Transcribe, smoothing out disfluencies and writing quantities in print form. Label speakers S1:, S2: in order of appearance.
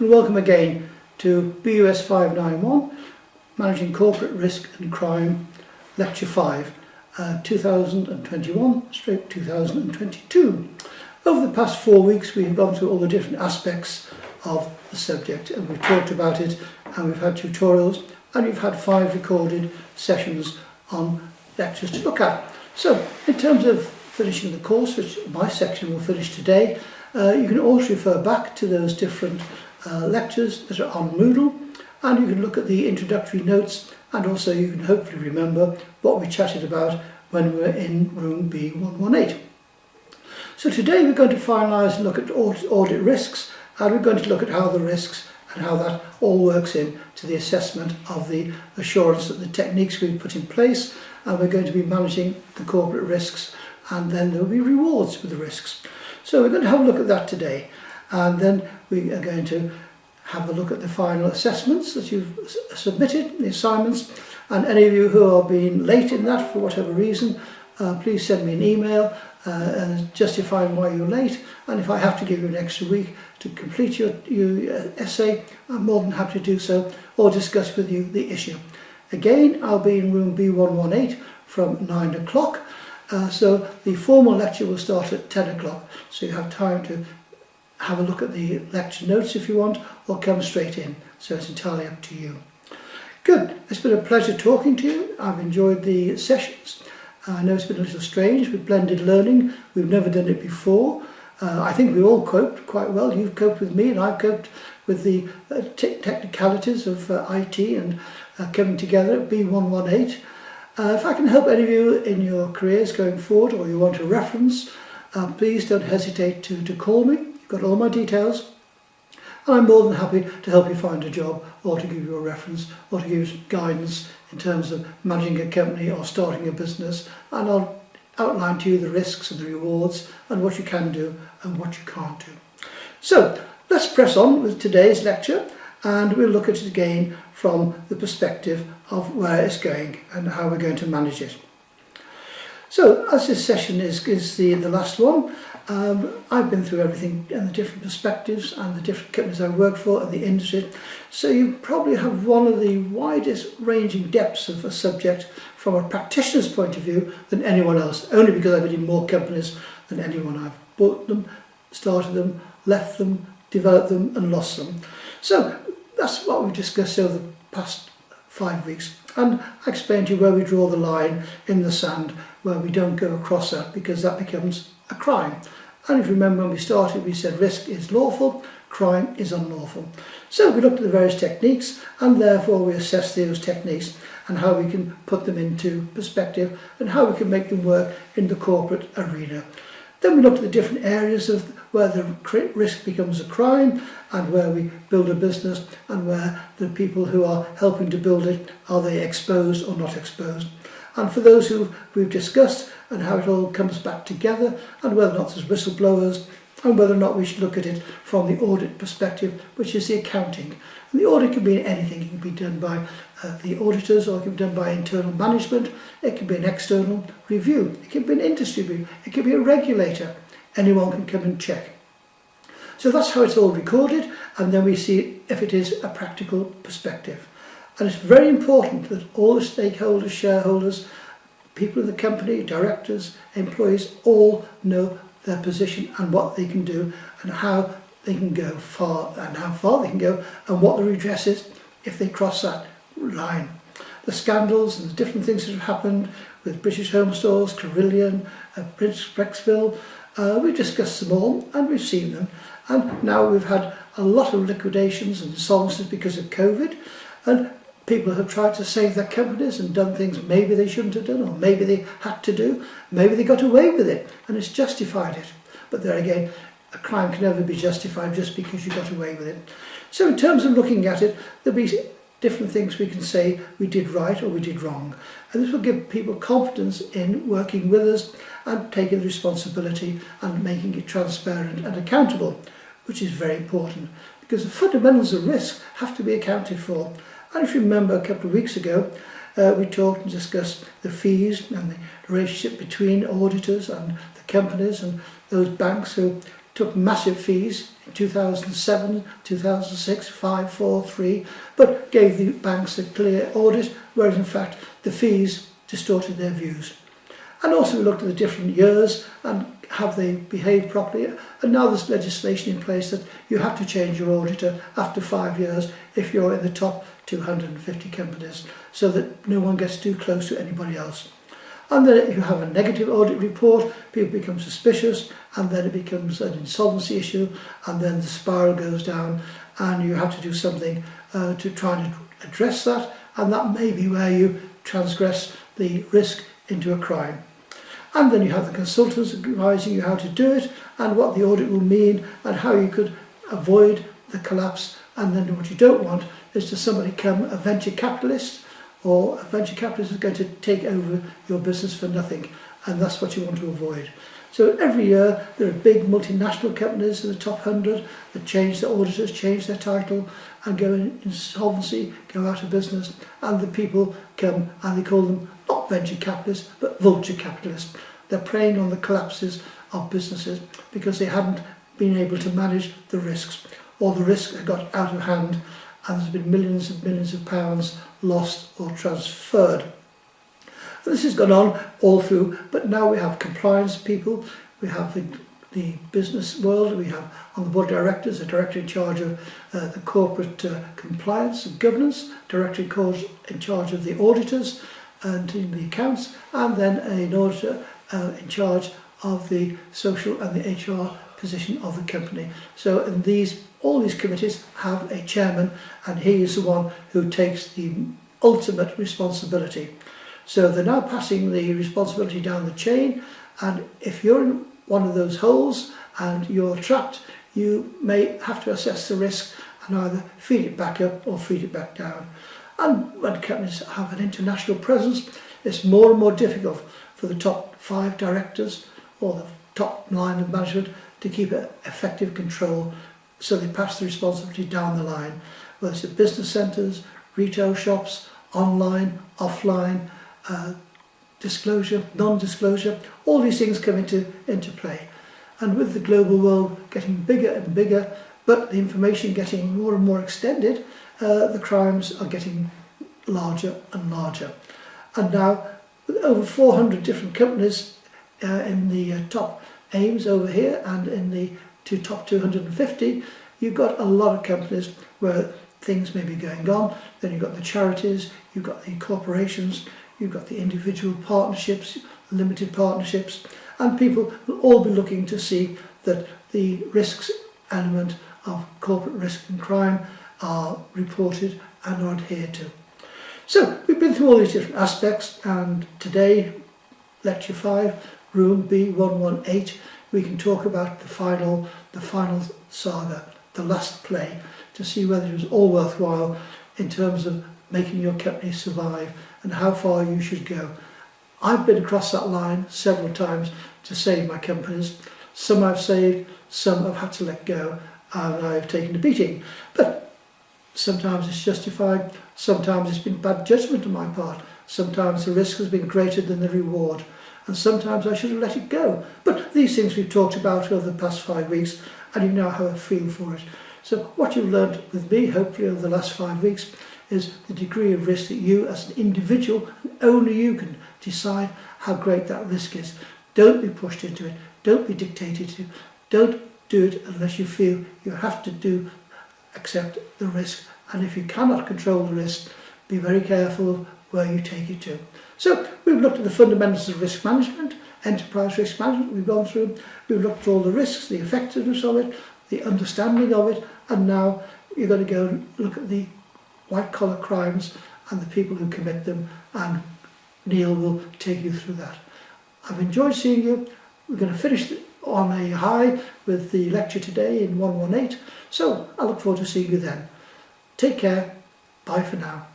S1: and welcome again to BUS591 Managing Corporate Risk and Crime Lecture 5 2021/2022. Over the past 4 weeks we've gone through all the different aspects of the subject and we've talked about it, and we've had tutorials and we've had 5 recorded sessions on lectures to look at. So in terms of finishing the course, which my section will finish today, you can always refer back to those different lectures that are on Moodle, and you can look at the introductory notes, and also you can hopefully remember what we chatted about when we were in room B118. So today we're going to finalise and look at audit risks, and we're going to look at how the risks and how that all works in to the assessment of the assurance that the techniques we've put in place, and we're going to be managing the corporate risks, and then there will be rewards with the risks. So we're going to have a look at that today, and then we are going to have a look at the final assessments that you've submitted, the assignments, and any of you who are being late in that for whatever reason, please send me an email justifying why you're late, and if I have to give you an extra week to complete your essay, I'm more than happy to do so, or discuss with you the issue. Again, I'll be in room B118 from 9 o'clock. So the formal lecture will start at 10 o'clock, so you have time to have a look at the lecture notes if you want, or come straight in, so it's entirely up to you. Good, it's been a pleasure talking to you. I've enjoyed the sessions. I know it's been a little strange with blended learning, we've never done it before. I think we all coped quite well. You've coped with me and I've coped with the technicalities of IT and coming together at B118. If I can help any of you in your careers going forward, or you want a reference, please don't hesitate to call me. You've got all my details, and I'm more than happy to help you find a job, or to give you a reference, or to give you guidance in terms of managing a company or starting a business, and I'll outline to you the risks and the rewards and what you can do and what you can't do. So let's press on with today's lecture, and we'll look at it again from the perspective of where it's going and how we're going to manage it. So as this session is the last one, I've been through everything and the different perspectives and the different companies I work for and the industry, so you probably have one of the widest ranging depths of a subject from a practitioner's point of view than anyone else, only because I've been in more companies than anyone. I've bought them, started them, left them, developed them and lost them. So that's what we've discussed over the past 5 weeks, and I explained to you where we draw the line in the sand, where we don't go across that, because that becomes a crime. And if you remember when we started, we said risk is lawful, crime is unlawful. So we looked at the various techniques, and therefore we assessed those techniques and how we can put them into perspective and how we can make them work in the corporate arena. Then we looked at the different areas of where the risk becomes a crime, and where we build a business, and where the people who are helping to build it, are they exposed or not exposed. And for those who we've discussed, and how it all comes back together, and whether or not there's whistleblowers, and whether or not we should look at it from the audit perspective, which is the accounting. And the audit can be anything. It can be done by the auditors, or it can be done by internal management. It can be an external review. It can be an industry review. It can be a regulator. Anyone can come and check. So that's how it's all recorded, and then we see if it is a practical perspective. And it's very important that all the stakeholders, shareholders, people in the company, directors, employees, all know their position and what they can do and how they can go far, and how far they can go, and what the redress is if they cross that line. The scandals and the different things that have happened with British Home Stores, Carillion, Brexville, we've discussed them all and we've seen them, and now we've had a lot of liquidations and insolvencies because of COVID, and people have tried to save their companies and done things maybe they shouldn't have done, or maybe they had to do, maybe they got away with it and it's justified it. But there again, a crime can never be justified just because you got away with it. So in terms of looking at it, there'll be different things we can say we did right or we did wrong, and this will give people confidence in working with us and taking the responsibility and making it transparent and accountable, which is very important, because the fundamentals of risk have to be accounted for. And if you remember a couple of weeks ago, we talked and discussed the fees and the relationship between auditors and the companies and those banks who took massive fees in 2007, 2006, 5, 4, 3, but gave the banks a clear audit, whereas in fact the fees distorted their views. And also we looked at the different years and have they behaved properly, and now there's legislation in place that you have to change your auditor after 5 years if you're in the top 250 companies, so that no one gets too close to anybody else. And then if you have a negative audit report, people become suspicious, and then it becomes an insolvency issue, and then the spiral goes down, and you have to do something to try and address that, and that may be where you transgress the risk into a crime. And then you have the consultants advising you how to do it, and what the audit will mean, and how you could avoid the collapse. And then what you don't want is to somebody come, a venture capitalist, or a venture capitalist is going to take over your business for nothing, and that's what you want to avoid. So every year there are big multinational companies in the top 100 that change their auditors, change their title, and go in insolvency, go out of business, and the people come and they call them not venture capitalists but vulture capitalists. They're preying on the collapses of businesses because they haven't been able to manage the risks, or the risks have got out of hand and there's been millions and millions of pounds lost or transferred. This has gone on all through, but now we have compliance people, we have the business world, we have on the board of directors a director in charge of the corporate compliance and governance, director in charge of the auditors and in the accounts, and then an auditor in charge of the social and the HR position of the company. So in all these committees have a chairman, and he is the one who takes the ultimate responsibility. So they're now passing the responsibility down the chain, and if you're in one of those holes and you're trapped, you may have to assess the risk and either feed it back up or feed it back down. And when companies have an international presence, it's more and more difficult for the top 5 directors or the top line of management to keep effective control, so they pass the responsibility down the line, whether it's at business centres, retail shops, online, offline, disclosure, non-disclosure, all these things come into play. And with the global world getting bigger and bigger, but the information getting more and more extended, the crimes are getting larger and larger. And now, with over 400 different companies in the top aims over here and in the top 250, you've got a lot of companies where things may be going on. Then you've got the charities, you've got the corporations, you've got the individual partnerships, limited partnerships, and people will all be looking to see that the risks element of corporate risk and crime are reported and are adhered to. So we've been through all these different aspects, and today, lecture 5, room B118, we can talk about the final saga, the last play, to see whether it was all worthwhile in terms of making your company survive and how far you should go. I've been across that line several times to save my companies. Some I've saved, some I've had to let go, and I've taken a beating. But sometimes it's justified, sometimes it's been bad judgment on my part, sometimes the risk has been greater than the reward, and sometimes I should have let it go. But these things we've talked about over the past 5 weeks, and you now have a feel for it. So what you've learned with me, hopefully over the last 5 weeks, is the degree of risk that you as an individual, and only you can decide how great that risk is. Don't be pushed into it, don't be dictated to, don't do it unless you feel you have to accept the risk. And if you cannot control the risk, be very careful of where you take it to. So we've looked at the fundamentals of risk management, enterprise risk management we've gone through, we've looked at all the risks, the effectiveness of it, the understanding of it, and now you're going to go and look at the white-collar crimes and the people who commit them, and Neil will take you through that. I've enjoyed seeing you. We're going to finish on a high with the lecture today in 118, so I look forward to seeing you then. Take care. Bye for now.